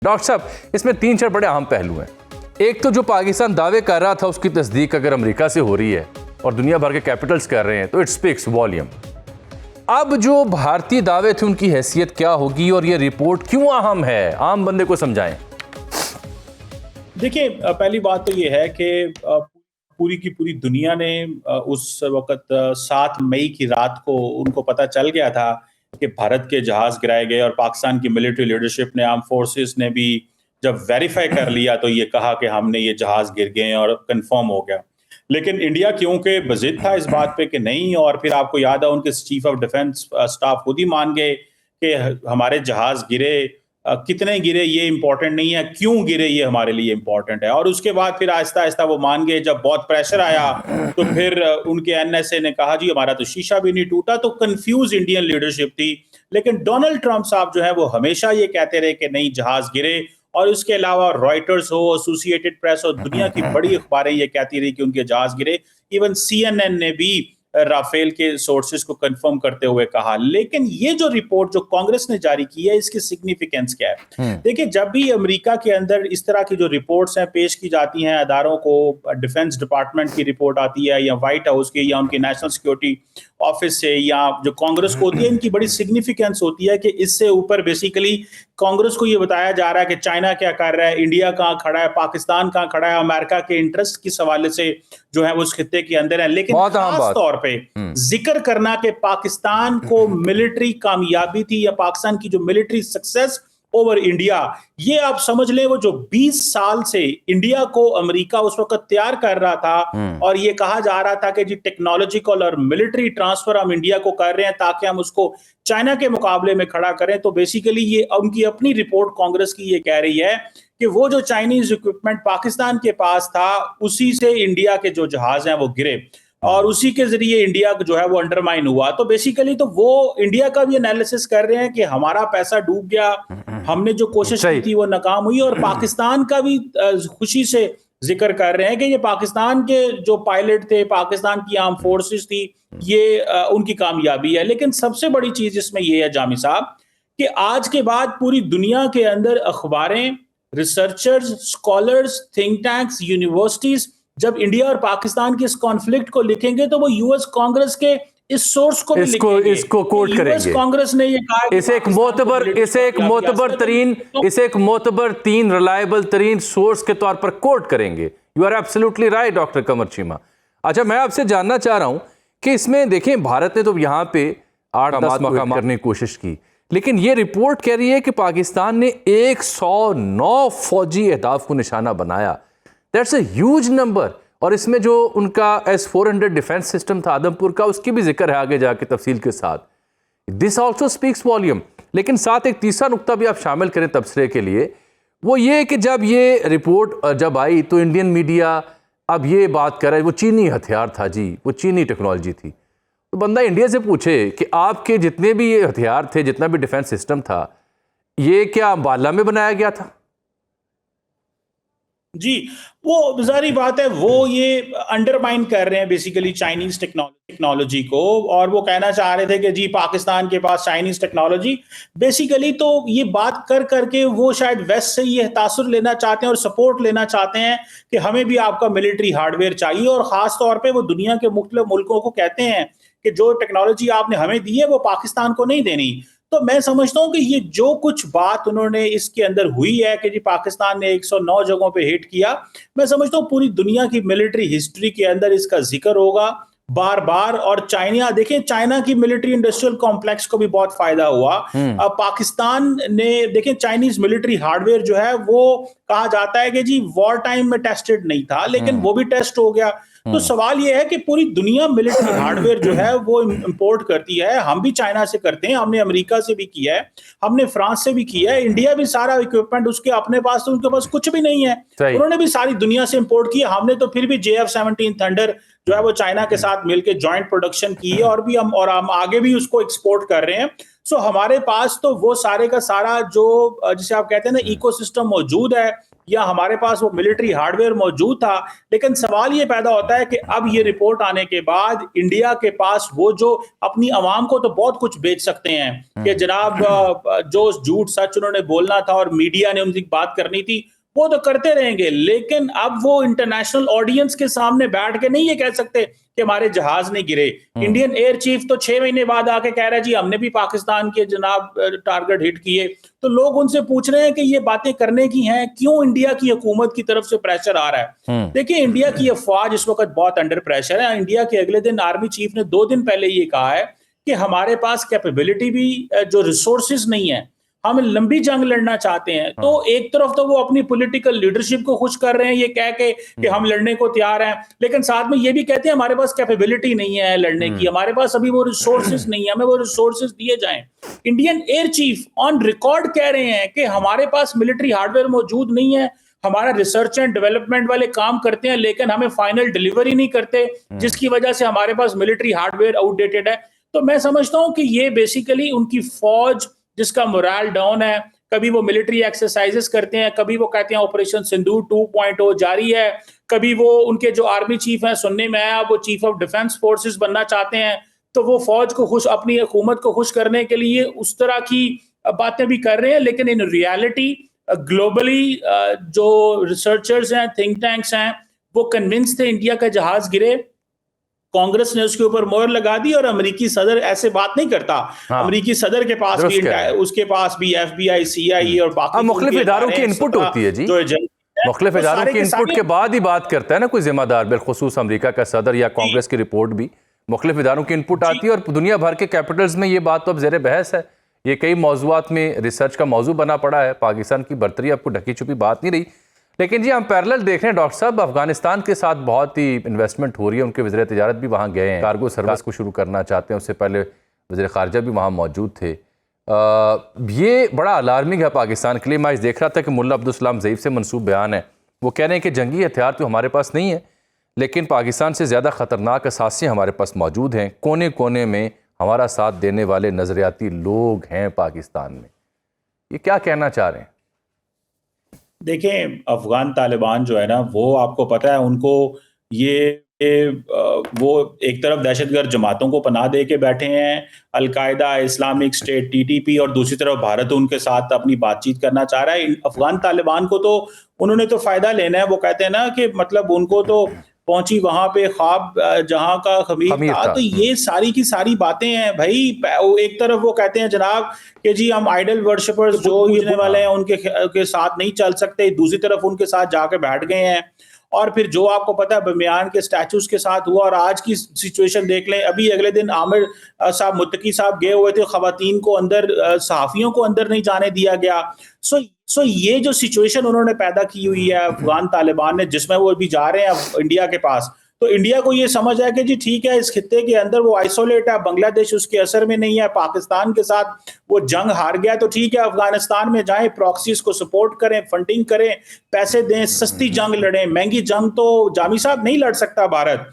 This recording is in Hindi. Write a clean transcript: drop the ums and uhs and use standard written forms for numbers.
डॉक्टर साहब, इसमें 3-4 बड़े अहम पहलू हैं। एक तो जो पाकिस्तान दावे कर रहा था उसकी तस्दीक अगर अमेरिका से हो रही है और दुनिया भर के कैपिटल्स कर रहे हैं तो इट स्पीक्स वॉल्यूम। अब जो भारतीय दावे थे उनकी हैसियत क्या होगी और ये रिपोर्ट क्यों अहम है, आम बंदे को समझाएं। देखिए, पहली बात तो ये है कि पूरी की पूरी दुनिया ने उस वक्त 7 मई की रात को उनको पता चल गया था कि भारत के जहाज गिराए गए, और पाकिस्तान की मिलिट्री लीडरशिप ने, आर्म फोर्सेस ने भी जब वेरीफाई कर लिया तो ये कहा कि हमने ये जहाज गिर गए और कंफर्म हो गया। लेकिन इंडिया क्योंकि बजिद था इस बात पे कि नहीं, और फिर आपको याद है उनके चीफ ऑफ डिफेंस स्टाफ खुद ही मान गए कि हमारे जहाज गिरे, कितने गिरे ये इंपॉर्टेंट नहीं है, क्यों गिरे ये हमारे लिए इंपॉर्टेंट है। और उसके बाद फिर आहिस्ता आहिस्ता वो मान गए। जब बहुत प्रेशर आया तो फिर उनके एनएसए ने कहा जी हमारा तो शीशा भी नहीं टूटा। तो कंफ्यूज इंडियन लीडरशिप थी। लेकिन डोनाल्ड ट्रंप साहब जो है वो हमेशा ये कहते रहे कि नहीं, जहाज गिरे। और उसके अलावा रॉयटर्स हो, एसोसिएटेड प्रेस हो, दुनिया की बड़ी अखबारें ये कहती रही कि उनके जहाज गिरे। इवन सीएनएन ने भी राफेल के सोर्सेज को कंफर्म करते हुए कहा। लेकिन ये जो रिपोर्ट जो कांग्रेस ने जारी की है, इसकी सिग्निफिकेंस क्या है? देखिए, जब भी अमेरिका के अंदर इस तरह की जो रिपोर्ट्स हैं पेश की जाती हैं अदारों को, डिफेंस डिपार्टमेंट की रिपोर्ट आती है या व्हाइट हाउस की या उनकी नेशनल सिक्योरिटी ऑफिस से या जो कांग्रेस को होती है, इनकी बड़ी सिग्निफिकेंस होती है कि इससे ऊपर बेसिकली कांग्रेस को ये बताया जा रहा है कि चाइना क्या कर रहा है, इंडिया कहाँ खड़ा है, पाकिस्तान कहाँ खड़ा है, अमेरिका के इंटरेस्ट किस हवाले से जो है वो उस खित्ते के अंदर है। लेकिन खास तौर पे जिक्र करना कि पाकिस्तान को मिलिट्री कामयाबी थी या पाकिस्तान की जो मिलिट्री सक्सेस ओवर इंडिया, ये आप समझ लें वो जो 20 साल से इंडिया को अमेरिका उस वक्त तैयार कर रहा था और ये कहा जा रहा था कि जी टेक्नोलॉजिकल और मिलिट्री ट्रांसफर हम इंडिया को कर रहे हैं ताकि हम उसको चाइना के मुकाबले में खड़ा करें। तो बेसिकली ये उनकी अपनी रिपोर्ट कांग्रेस की ये कह रही है कि वो जो चाइनीज इक्विपमेंट पाकिस्तान के पास था उसी से इंडिया के जो जहाज हैं वो गिरे और उसी के जरिए इंडिया जो है वो अंडरमाइन हुआ। तो बेसिकली तो वो इंडिया का भी एनालिसिस कर रहे हैं कि हमारा पैसा डूब गया, हमने जो कोशिश की थी वो नाकाम हुई, और पाकिस्तान का भी खुशी से जिक्र कर रहे हैं कि ये पाकिस्तान के जो पायलट थे, पाकिस्तान की आर्म फोर्सेस थी, ये उनकी कामयाबी है। लेकिन सबसे बड़ी चीज इसमें ये है जामी साहब कि आज के बाद पूरी दुनिया के अंदर अखबारें, researchers, scholars, think tanks, universities जब इंडिया और पाकिस्तान के इस कॉन्फ्लिक्ट को लिखेंगे तो वो यूएस कांग्रेस के इस सोर्स को भी लिखेंगे। इसको कोट करेंगे। कांग्रेस ने ये कहा, इसे एक मोतबर तीन रिलायबल तरीन सोर्स के तौर पर कोट करेंगे। You are absolutely right doctor Qamar Cheema. अच्छा, मैं आपसे जानना चाह रहा हूं कि इसमें देखें, भारत ने तो यहां पे 8-10 मकाम करने की कोशिश की, लेकिन ये रिपोर्ट कह रही है कि पाकिस्तान ने 109 फौजी अहदाफ को निशाना बनाया। That's a huge number. और इसमें जो उनका S-400 डिफेंस सिस्टम था आदमपुर का, उसकी भी जिक्र है आगे जाके तफसील के साथ। This also speaks volume. लेकिन साथ एक तीसरा नुक्ता भी आप शामिल करें तबसरे के लिए, वो ये कि जब ये रिपोर्ट जब आई तो इंडियन मीडिया अब ये बात कर रहा है वो चीनी हथियार था जी, वो चीनी टेक्नोलॉजी थी। तो बंदा इंडिया से पूछे कि आपके जितने भी ये हथियार थे, जितना भी डिफेंस सिस्टम था, ये क्या अंबाला में बनाया गया था? जी, वो जारी बात है, वो ये अंडरमाइन कर रहे हैं बेसिकली चाइनीज टेक्नोलॉजी को, और वो कहना चाह रहे थे कि जी पाकिस्तान के पास चाइनीज टेक्नोलॉजी बेसिकली, तो ये बात कर करके वो शायद वेस्ट से ये तासुर लेना चाहते हैं और सपोर्ट लेना चाहते हैं कि हमें भी आपका मिलिट्री हार्डवेयर चाहिए। और खास तौर पे वो दुनिया के मुख्तलिफ मुल्कों को कहते हैं कि जो टेक्नोलॉजी आपने हमें दी है वो पाकिस्तान को नहीं देनी। तो मैं समझता हूं कि ये जो कुछ बात उन्होंने इसके अंदर हुई है कि जी पाकिस्तान ने 109 जगहों पे हिट किया, मैं समझता हूं पूरी दुनिया की मिलिट्री हिस्ट्री के अंदर इसका जिक्र होगा बार बार। और चाइना, देखिए चाइना की मिलिट्री इंडस्ट्रियल कॉम्प्लेक्स को भी बहुत फायदा हुआ। पाकिस्तान ने, देखिए चाइनीज मिलिट्री हार्डवेयर जो है वो कहा जाता है कि जी वॉर टाइम में टेस्टेड नहीं था, लेकिन वो भी टेस्ट हो गया। तो सवाल यह है कि पूरी दुनिया मिलिट्री हार्डवेयर जो है वो इंपोर्ट करती है। हम भी चाइना से करते हैं, हमने अमेरिका से भी किया है, हमने फ्रांस से भी किया है। इंडिया भी सारा इक्विपमेंट उसके अपने पास, तो उनके पास कुछ भी नहीं है, उन्होंने भी सारी दुनिया से इंपोर्ट किया। हमने तो फिर भी JF-17 थंडर जो है वो चाइना के साथ मिलकर जॉइंट प्रोडक्शन की है, और हम आगे भी उसको एक्सपोर्ट कर रहे हैं। सो हमारे पास तो वो सारे का सारा जो जिसे आप कहते हैं ना इकोसिस्टम मौजूद है, या हमारे पास वो मिलिट्री हार्डवेयर मौजूद था। लेकिन सवाल ये पैदा होता है कि अब ये रिपोर्ट आने के बाद इंडिया के पास वो जो अपनी आवाम को तो बहुत कुछ बेच सकते हैं कि जनाब जो झूठ सच उन्होंने बोलना था और मीडिया ने उनकी बात करनी थी वो तो करते रहेंगे, लेकिन अब वो इंटरनेशनल ऑडियंस के सामने बैठ के नहीं ये कह सकते कि हमारे जहाज नहीं गिरे। इंडियन एयर चीफ तो 6 महीने बाद आके कह रहा है जी हमने भी पाकिस्तान के जनाब टारगेट हिट किए। तो लोग उनसे पूछ रहे हैं कि ये बातें करने की हैं, क्यों इंडिया की हुकूमत की तरफ से प्रेशर आ रहा है। देखिए, इंडिया की अफवाज इस वक्त बहुत अंडर प्रेशर है। इंडिया के अगले दिन आर्मी चीफ ने 2 दिन पहले ये कहा है कि हमारे पास कैपेबिलिटी भी जो रिसोर्सेज नहीं है, हम लंबी जंग लड़ना चाहते हैं। तो एक तरफ तो वो अपनी पॉलिटिकल लीडरशिप को खुश कर रहे हैं ये कह के कि हम लड़ने को तैयार हैं, लेकिन साथ में ये भी कहते हैं हमारे पास कैपेबिलिटी नहीं है लड़ने की, हमारे पास अभी वो रिसोर्सेज नहीं है, हमें वो रिसोर्सेज दिए जाएं। Indian air chief on record कह रहे हैं कि हमारे पास मिलिट्री हार्डवेयर मौजूद नहीं है, हमारा रिसर्च एंड डेवलपमेंट वाले काम करते हैं लेकिन हमें फाइनल डिलीवरी नहीं करते, जिसकी वजह से हमारे पास मिलिट्री हार्डवेयर आउटडेटेड है। तो मैं समझता हूं कि ये बेसिकली उनकी फौज जिसका मोरल डाउन है, कभी वो मिलिट्री एक्सरसाइजेस करते हैं, कभी वो कहते हैं ऑपरेशन सिंदूर 2.0 जारी है, कभी वो उनके जो आर्मी चीफ हैं सुनने में आया वो चीफ ऑफ डिफेंस फोर्सेस बनना चाहते हैं, तो वो फौज को खुश, अपनी हुकूमत को खुश करने के लिए उस तरह की बातें भी कर रहे हैं। लेकिन इन रियलिटी ग्लोबली जो रिसर्चर्स हैं, थिंक टैंक्स हैं, वो कन्विंस थे इंडिया का जहाज गिरे। कांग्रेस ने उसके ऊपर मोहर लगा दी और अमेरिकी सदर ऐसे बात नहीं करता। हाँ। अमेरिकी सदर के पास भी उसके पास भी FBI, CIA और बाकी मुख्तलिफ इदारों की इनपुट होती है जी, मुख्तलिफ इदारों की इनपुट के बाद ही बात करता है ना कोई जिम्मेदार, बिलखुसूस अमेरिका का सदर या कांग्रेस की रिपोर्ट भी मुख्तलिफ इदारों की इनपुट आती है और दुनिया भर के कैपिटल्स में ये बात तो अब ज़ेर बहस है। ये कई मौजूआत में रिसर्च का मौजू बना पड़ा है। पाकिस्तान की बर्तरी आपको ढकी छुपी बात नहीं रही। लेकिन जी हम पैरेलल देख रहे हैं डॉक्टर साहब, अफगानिस्तान के साथ बहुत ही इन्वेस्टमेंट हो रही है, उनके वज़ीर तिजारत भी वहाँ गए हैं, कार्गो सर्विस को शुरू करना चाहते हैं, उससे पहले वज़ीर ख़ारजा भी वहाँ मौजूद थे। ये बड़ा अलार्मिंग है पाकिस्तान के लिए। मैं आज देख रहा था कि मुल्ला अब्दुल सलाम ज़ईफ़ से मनसूब बयान है, वो कह रहे हैं कि जंगी हथियार तो हमारे पास नहीं है, लेकिन पाकिस्तान से ज़्यादा ख़तरनाक असासियाँ हमारे पास मौजूद हैं, कोने कोने में हमारा साथ देने वाले नज़रियाती लोग हैं पाकिस्तान में। ये क्या कहना चाह रहे हैं? देखें, अफगान तालिबान जो है ना, वो आपको पता है उनको वो एक तरफ दहशतगर्द जमातों को पनाह दे के बैठे हैं, अलकायदा, इस्लामिक स्टेट, TTP, और दूसरी तरफ भारत उनके साथ अपनी बातचीत करना चाह रहा है। अफगान तालिबान को तो उन्होंने तो फायदा लेना है। वो कहते हैं ना कि मतलब उनको तो पहुंची वहां पे ख्वाब जहां का खमीर था। तो ये सारी की सारी बातें हैं भाई। एक तरफ वो कहते हैं जनाब कि जी हम आइडल वर्शिपर्स जो पूजने वाले हैं उनके साथ नहीं चल सकते, दूसरी तरफ उनके साथ जाके बैठ गए हैं। और फिर जो आपको पता है बमियान के स्टैचूज के साथ हुआ, और आज की सिचुएशन देख लें। अभी अगले दिन आमिर साहब मुत्तकी साहब गए हुए थे, खवातीन को अंदर, सहाफियों को अंदर नहीं जाने दिया गया। सो ये जो सिचुएशन उन्होंने पैदा की हुई है अफगान तालिबान ने, जिसमें वो अभी जा रहे हैं इंडिया के पास, तो इंडिया को ये समझ है कि जी ठीक है, इस खित्ते के अंदर वो आइसोलेट है, बांग्लादेश उसके असर में नहीं है, पाकिस्तान के साथ वो जंग हार गया, तो ठीक है अफगानिस्तान में जाएं, प्रॉक्सीज को सपोर्ट करें, फंडिंग करें, पैसे दें, सस्ती जंग लड़ें। महंगी जंग तो जामी साहब नहीं लड़ सकता भारत।